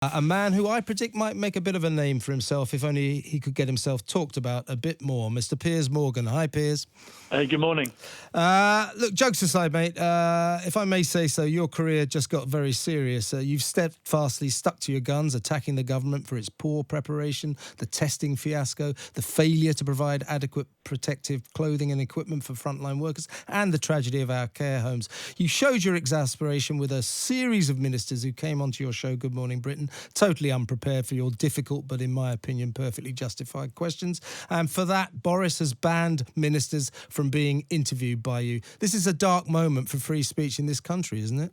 A man who I predict might make a bit of a name for himself if only he could get himself talked about a bit more. Mr. Piers Morgan. Hi, Piers. Hey, good morning. Look, jokes aside, mate, if I may say so, your career just got very serious. You've steadfastly stuck to your guns, attacking the government for its poor preparation, the testing fiasco, the failure to provide adequate protective clothing and equipment for frontline workers, and the tragedy of our care homes. You showed your exasperation with a series of ministers who came onto your show, Good Morning Britain, totally unprepared for your difficult but, in my opinion, perfectly justified questions. And for that, Boris has banned ministers from being interviewed by you. This is a dark moment for free speech in this country, isn't it?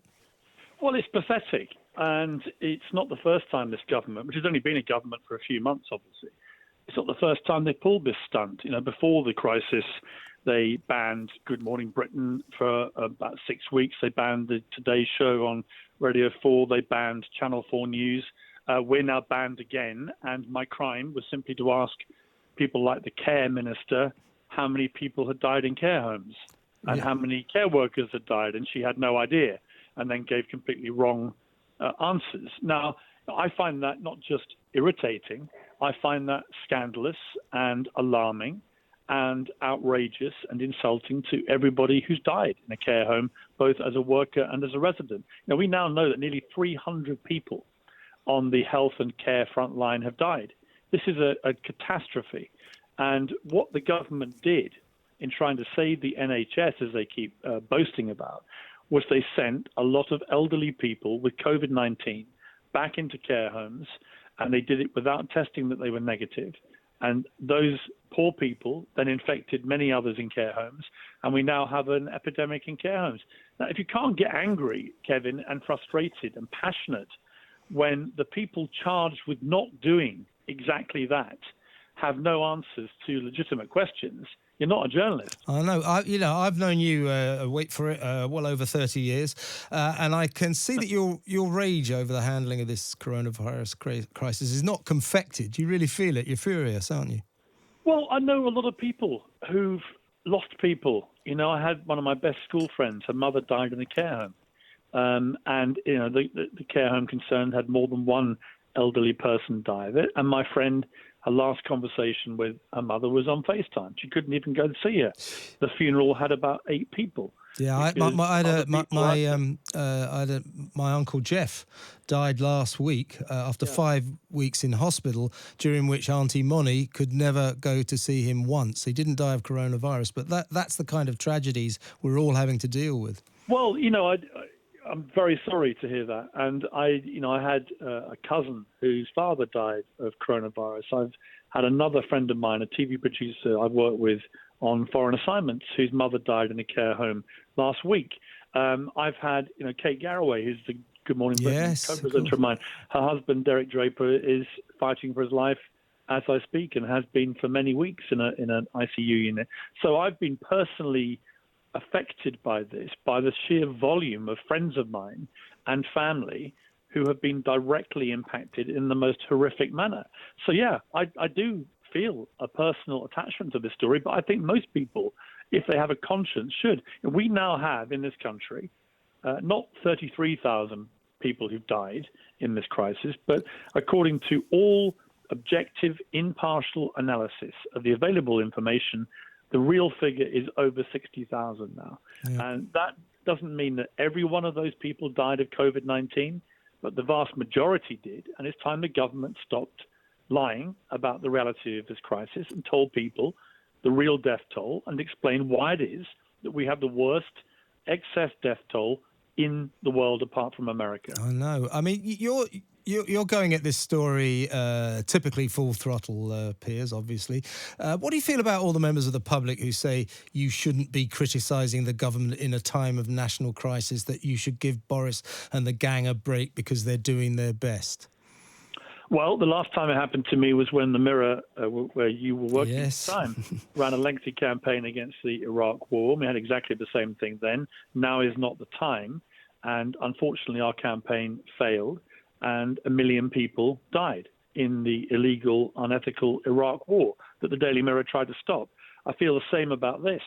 Well, it's pathetic. And it's not the first time this government, which has only been a government for a few months, obviously, it's not the first time they pulled this stunt. You know, before the crisis, they banned Good Morning Britain for about 6 weeks. They banned the Today Show on Radio 4. They banned Channel 4 News. We're now banned again. And my crime was simply to ask people like the care minister how many people had died in care homes and how many care workers had died. And she had no idea and then gave completely wrong answers. Now, I find that not just irritating, I find that scandalous and alarming and outrageous and insulting to everybody who's died in a care home, both as a worker and as a resident. Now, we now know that nearly 300 people on the health and care front line have died. This is a catastrophe. And what the government did in trying to save the NHS, as they keep boasting about, was they sent a lot of elderly people with COVID-19 back into care homes, and they did it without testing that they were negative. And those poor people then infected many others in care homes, and we now have an epidemic in care homes. Now, if you can't get angry, Kevin, and frustrated and passionate when the people charged with not doing exactly that have no answers to legitimate questions, you're not a journalist. I know. I've known you, wait for it, well over 30 years, and I can see that your rage over the handling of this coronavirus crisis is not confected. You really feel it. You're furious, aren't you? Well, I know a lot of people who've lost people. You know, I had one of my best school friends. Her mother died in a care home, and you know the care home concerned had more than one elderly person die of it. And my friend, her last conversation with her mother was on FaceTime. She couldn't even go to see her. The funeral had about 8 people. Yeah, my Uncle Jeff died last week after 5 weeks in hospital, during which Auntie Moni could never go to see him once. He didn't die of coronavirus, but that's the kind of tragedies we're all having to deal with. Well, you know, I'm very sorry to hear that. And I had a cousin whose father died of coronavirus. I've had another friend of mine, a TV producer I've worked with on foreign assignments, whose mother died in a care home last week. I've had, Kate Garraway, who's the Good Morning Britain co-presenter of mine. Her husband, Derek Draper, is fighting for his life as I speak and has been for many weeks in an ICU unit. So I've been personally affected by this, by the sheer volume of friends of mine and family who have been directly impacted in the most horrific manner. So, yeah, I do feel a personal attachment to this story, but I think most people, if they have a conscience, should. We now have in this country not 33,000 people who've died in this crisis, but according to all objective, impartial analysis of the available information, the real figure is over 60,000 now. Yeah. And that doesn't mean that every one of those people died of COVID-19, but the vast majority did. And it's time the government stopped lying about the reality of this crisis and told people the real death toll and explained why it is that we have the worst excess death toll in the world apart from America. I know. I mean, you're going at this story typically full throttle, Piers, obviously. What do you feel about all the members of the public who say you shouldn't be criticising the government in a time of national crisis, that you should give Boris and the gang a break because they're doing their best? Well, the last time it happened to me was when the Mirror, where you were working at the time, ran a lengthy campaign against the Iraq war. We had exactly the same thing then. Now is not the time. And unfortunately, our campaign failed, and 1 million people died in the illegal, unethical Iraq war that the Daily Mirror tried to stop. I feel the same about this.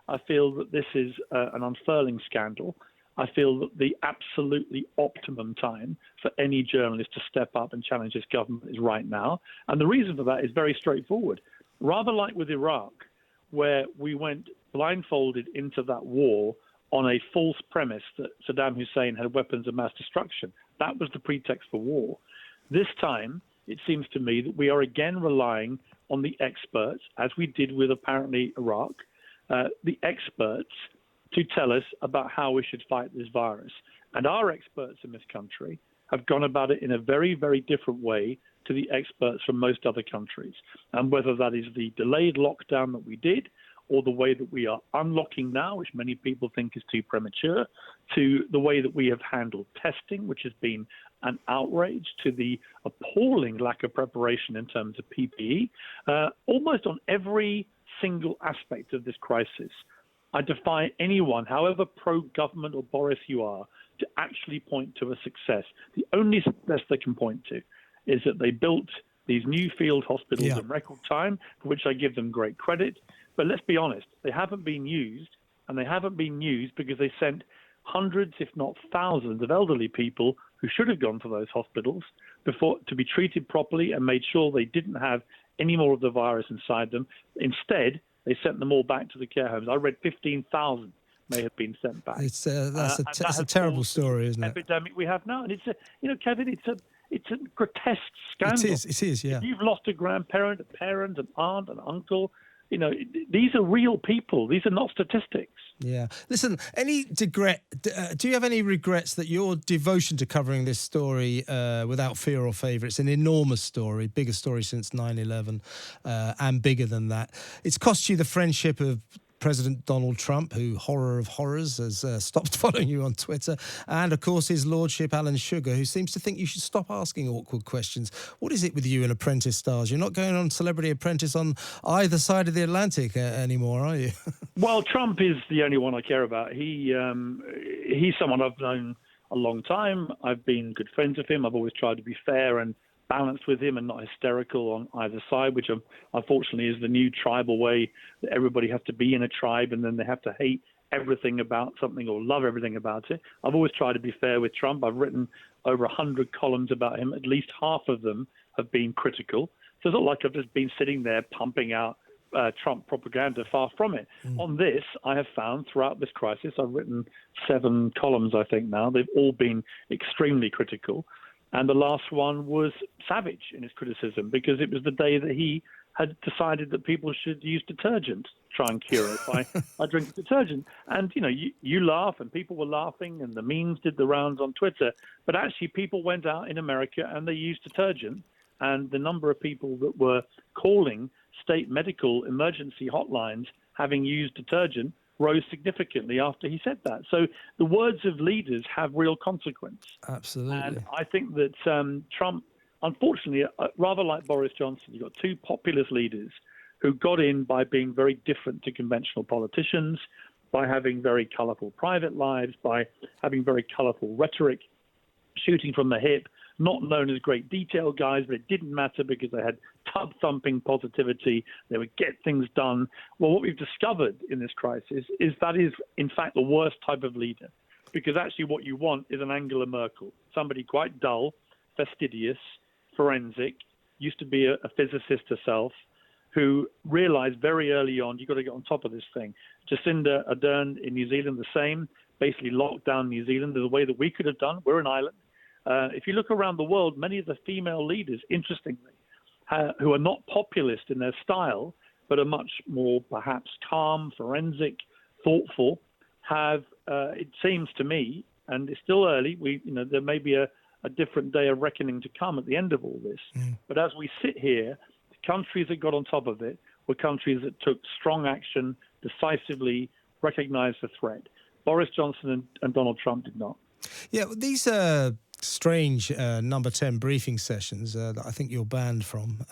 I feel that this is an unfurling scandal. I feel that the absolutely optimum time for any journalist to step up and challenge this government is right now. And the reason for that is very straightforward. Rather like with Iraq, where we went blindfolded into that war on a false premise that Saddam Hussein had weapons of mass destruction. That was the pretext for war. This time, it seems to me that we are again relying on the experts, as we did with apparently Iraq, the experts to tell us about how we should fight this virus. And our experts in this country have gone about it in a very, very different way to the experts from most other countries. And whether that is the delayed lockdown that we did, or the way that we are unlocking now, which many people think is too premature, to the way that we have handled testing, which has been an outrage, to the appalling lack of preparation in terms of PPE, almost on every single aspect of this crisis. I defy anyone, however pro-government or Boris you are, to actually point to a success. The only success they can point to is that they built these new field hospitals in record time, for which I give them great credit. But let's be honest, they haven't been used, and they haven't been used because they sent hundreds, if not thousands, of elderly people who should have gone to those hospitals before to be treated properly and made sure they didn't have any more of the virus inside them. Instead, they sent them all back to the care homes. I read 15,000 may have been sent back. That's a terrible story, isn't it? Epidemic we have now, and it's Kevin, it's a grotesque scandal. It is, yeah. If you've lost a grandparent, a parent, an aunt, an uncle, these are real people. These are not statistics. Yeah. Listen, do you have any regrets that your devotion to covering this story without fear or favour, it's an enormous story, biggest story since 9/11, and bigger than that. It's cost you the friendship of President Donald Trump, who, horror of horrors, has stopped following you on Twitter, and, of course, his lordship, Alan Sugar, who seems to think you should stop asking awkward questions. What is it with you and Apprentice stars? You're not going on Celebrity Apprentice on either side of the Atlantic anymore, are you? Well, Trump is the only one I care about. He's someone I've known a long time. I've been good friends with him. I've always tried to be fair and balanced with him and not hysterical on either side, which unfortunately is the new tribal way that everybody has to be in a tribe and then they have to hate everything about something or love everything about it. I've always tried to be fair with Trump. I've written over 100 columns about him. At least half of them have been critical. So it's not like I've just been sitting there pumping out Trump propaganda. Far from it. On this, I have found throughout this crisis, I've written 7 columns, I think now. They've all been extremely critical. And the last one was savage in his criticism because it was the day that he had decided that people should use detergent to try and cure it by drinking detergent. And, you laugh and people were laughing and the memes did the rounds on Twitter. But actually people went out in America and they used detergent. And the number of people that were calling state medical emergency hotlines having used detergent rose significantly after he said that. So the words of leaders have real consequence. Absolutely. And I think that Trump, unfortunately, rather like Boris Johnson, you've got 2 populist leaders who got in by being very different to conventional politicians, by having very colourful private lives, by having very colourful rhetoric, shooting from the hip, not known as great detail guys, but it didn't matter because they had tub-thumping positivity. They would get things done. Well, what we've discovered in this crisis is that is, in fact, the worst type of leader, because actually what you want is an Angela Merkel, somebody quite dull, fastidious, forensic, used to be a physicist herself, who realized very early on, you've got to get on top of this thing. Jacinda Ardern in New Zealand, the same, basically locked down New Zealand the way that we could have done. We're an island. If you look around the world, many of the female leaders, interestingly, who are not populist in their style, but are much more perhaps calm, forensic, thoughtful, have, it seems to me, and it's still early, there may be a different day of reckoning to come at the end of all this. But as we sit here, the countries that got on top of it were countries that took strong action, decisively recognized the threat. Boris Johnson and Donald Trump did not. Yeah, these strange number 10 briefing sessions that I think you're banned from.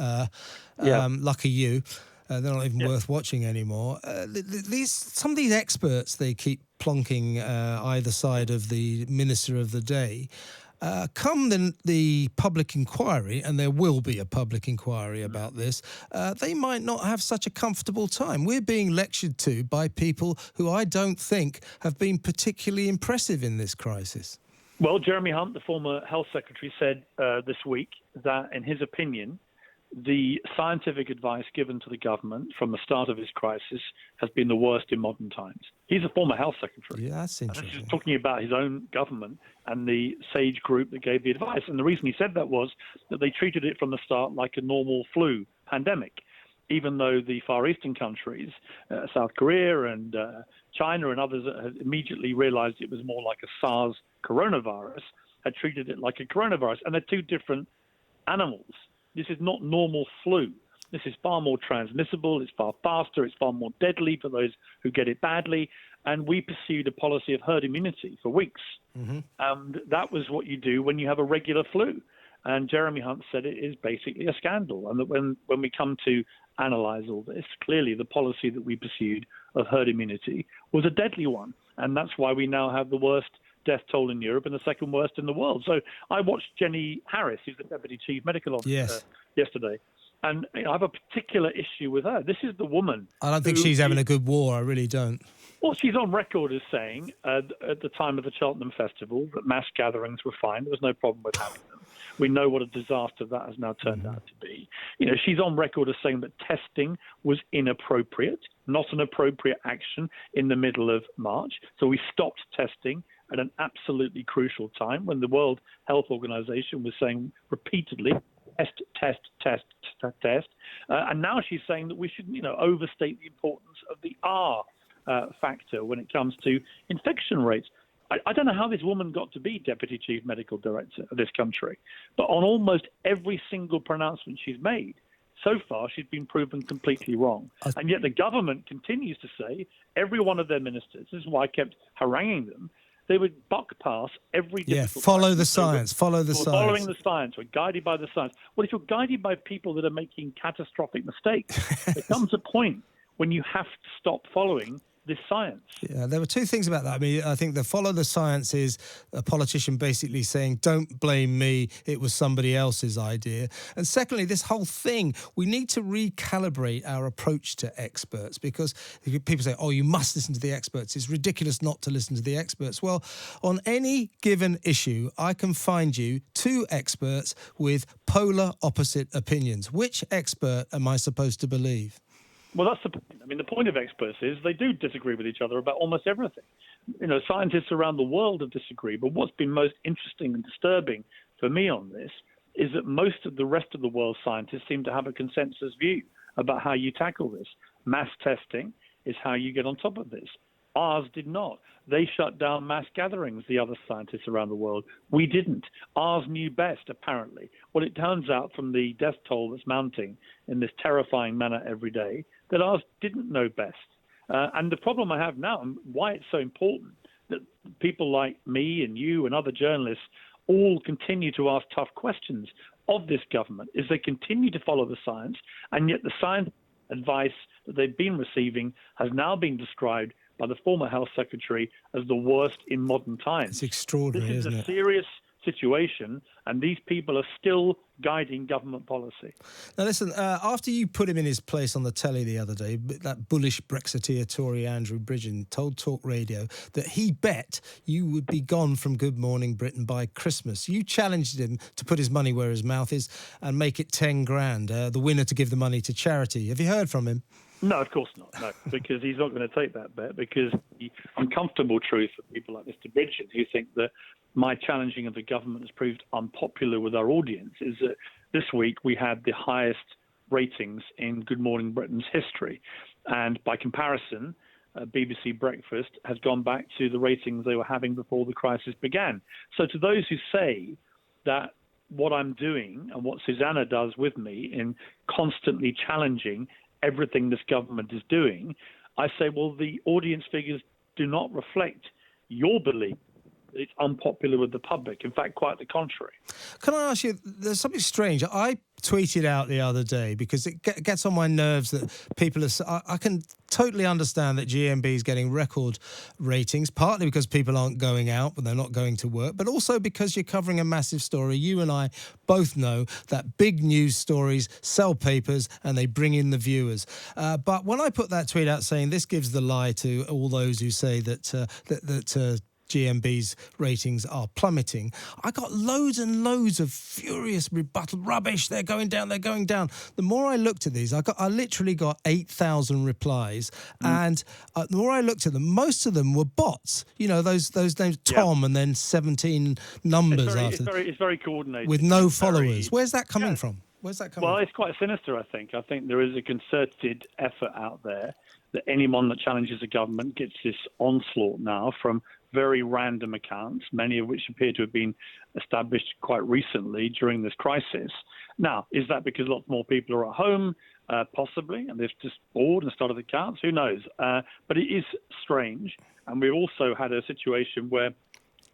Lucky you. They're not even worth watching anymore. Some of these experts they keep plonking either side of the minister of the day. Come the public inquiry, and there will be a public inquiry about this, they might not have such a comfortable time. We're being lectured to by people who I don't think have been particularly impressive in this crisis. Well, Jeremy Hunt, the former health secretary, said this week that, in his opinion, the scientific advice given to the government from the start of this crisis has been the worst in modern times. He's a former health secretary. Yeah, that's interesting. He's talking about his own government and the SAGE group that gave the advice. And the reason he said that was that they treated it from the start like a normal flu pandemic, even though the Far Eastern countries, South Korea and China and others, had immediately realized it was more like a SARS coronavirus, had treated it like a coronavirus. And they're two different animals. This is not normal flu. This is far more transmissible. It's far faster. It's far more deadly for those who get it badly. And we pursued a policy of herd immunity for weeks. Mm-hmm. And that was what you do when you have a regular flu. And Jeremy Hunt said it is basically a scandal. And that when we come to analyze all this, clearly the policy that we pursued of herd immunity was a deadly one. And that's why we now have the worst death toll in Europe and the second worst in the world. So I watched Jenny Harris, who's the Deputy Chief Medical Officer, yesterday. And I have a particular issue with her. This is the woman. I don't think she's having a good war. I really don't. Well, she's on record as saying at the time of the Cheltenham Festival that mass gatherings were fine. There was no problem with having them. We know what a disaster that has now turned out to be. You know, she's on record as saying that testing was inappropriate, not an appropriate action in the middle of March. So we stopped testing at an absolutely crucial time when the World Health Organization was saying repeatedly, test. And now she's saying that we shouldn't, overstate the importance of the R factor when it comes to infection rates. I don't know how this woman got to be Deputy Chief Medical Director of this country, but on almost every single pronouncement she's made, so far she's been proven completely wrong. And yet the government continues to say, every one of their ministers, this is why I kept haranguing them, they would buck past every difficult follow the science, follow the science. Following the science, we're guided by the science. Well, if you're guided by people that are making catastrophic mistakes, there comes a point when you have to stop following this science. Yeah, there were two things about that. I mean, I think the follow the science is a politician basically saying, don't blame me, it was somebody else's idea. And secondly, this whole thing, we need to recalibrate our approach to experts, because people say, oh, you must listen to the experts. It's ridiculous not to listen to the experts. Well, on any given issue, I can find you two experts with polar opposite opinions. Which expert am I supposed to believe? Well, that's the point. I mean, the point of experts is they do disagree with each other about almost everything. Scientists around the world have disagreed, but what's been most interesting and disturbing for me on this is that most of the rest of the world's scientists seem to have a consensus view about how you tackle this. Mass testing is how you get on top of this. Ours did not. They shut down mass gatherings, the other scientists around the world. We didn't. Ours knew best, apparently. Well, it turns out from the death toll that's mounting in this terrifying manner every day, that ours didn't know best. And the problem I have now, and why it's so important that people like me and you and other journalists all continue to ask tough questions of this government, is they continue to follow the science, and yet the science advice that they've been receiving has now been described by the former health secretary as the worst in modern times. It's extraordinary, isn't it? This is a serious situation, and these people are still guiding government policy. Now, listen, after you put him in his place on the telly the other day, that bullish Brexiteer Tory Andrew Bridgen told talkRADIO that he bet you would be gone from Good Morning Britain by Christmas. You challenged him to put his money where his mouth is and make it 10 grand, the winner to give the money to charity. Have you heard from him? No, of course not. No, because he's not going to take that bet, because the uncomfortable truth for people like Mr. Bridgen, who think that my challenging of the government has proved unpopular with our audience, is that this week we had the highest ratings in Good Morning Britain's history. And by comparison, BBC Breakfast has gone back to the ratings they were having before the crisis began. So to those who say that what I'm doing and what Susanna does with me in constantly challenging everything this government is doing, I say, well, the audience figures do not reflect your belief that it's unpopular with the public. In fact, quite the contrary. Can I ask you, there's something strange. I tweeted out the other day because it gets on my nerves that people are... I can totally understand that GMB is getting record ratings, partly because people aren't going out, but they're not going to work, but also because you're covering a massive story. You and I both know that big news stories sell papers and they bring in the viewers. But when I put that tweet out saying this gives the lie to all those who say that GMB's ratings are plummeting, I got loads and loads of furious rebuttal. Rubbish, they're going down, they're going down. The more I looked at these, I literally got 8,000 replies. And the more I looked at them, most of them were bots. You know, those names, Tom, and then 17 numbers after. It's very coordinated. With no followers. Where's that coming from? Where's that coming from? Well, it's quite sinister, I think. I think there is a concerted effort out there that anyone that challenges the government gets this onslaught now from very random accounts, many of which appear to have been established quite recently during this crisis. Now, is that because lots more people are at home? Possibly, and they've just bored and started accounts. Who knows? But it is strange. And we've also had a situation where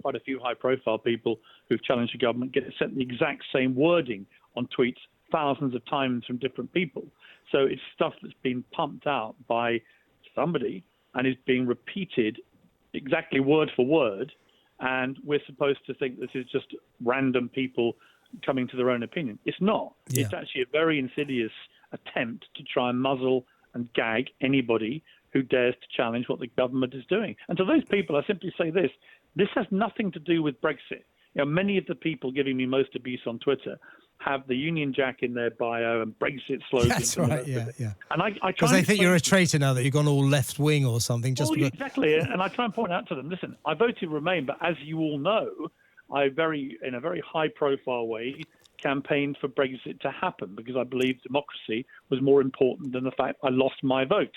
quite a few high-profile people who've challenged the government get sent the exact same wording on tweets thousands of times from different people. So it's stuff that's been pumped out by somebody and is being repeated exactly word for word, and we're supposed to think this is just random people coming to their own opinion. It's not. Yeah. It's actually a very insidious attempt to try and muzzle and gag anybody who dares to challenge what the government is doing. And to those people, I simply say this has nothing to do with Brexit. You know, many of the people giving me most abuse on Twitter have the Union Jack in their bio and Brexit slogans. That's right, yeah. And I because they think you're a traitor now that you've gone all left wing or something. Exactly. And I try and point out to them, listen, I voted Remain, but as you all know, I in a very high profile way campaigned for Brexit to happen because I believed democracy was more important than the fact I lost my vote.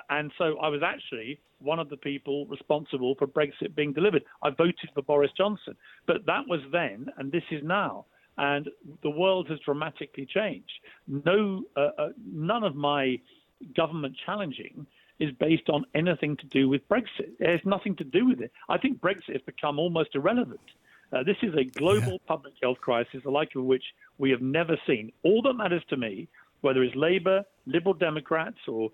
And so I was actually one of the people responsible for Brexit being delivered. I voted for Boris Johnson, but that was then, and this is now. And the world has dramatically changed. None of my government challenging is based on anything to do with Brexit. It has nothing to do with it. I think Brexit has become almost irrelevant. This is a global public health crisis, the like of which we have never seen. All that matters to me, whether it's Labour, Liberal Democrats, or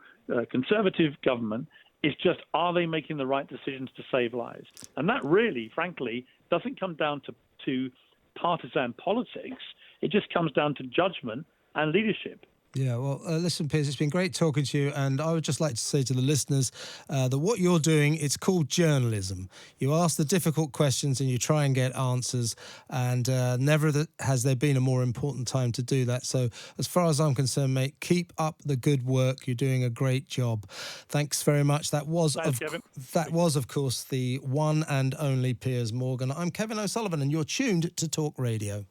Conservative government, is just, are they making the right decisions to save lives? And that really, frankly, doesn't come down to partisan politics. It just comes down to judgment and leadership. Yeah, well, listen, Piers, it's been great talking to you, and I would just like to say to the listeners that what you're doing, it's called journalism. You ask the difficult questions and you try and get answers, and never has there been a more important time to do that. So as far as I'm concerned, mate, keep up the good work. You're doing a great job. Thanks very much. That was, of course, the one and only Piers Morgan. I'm Kevin O'Sullivan, and you're tuned to Talk Radio.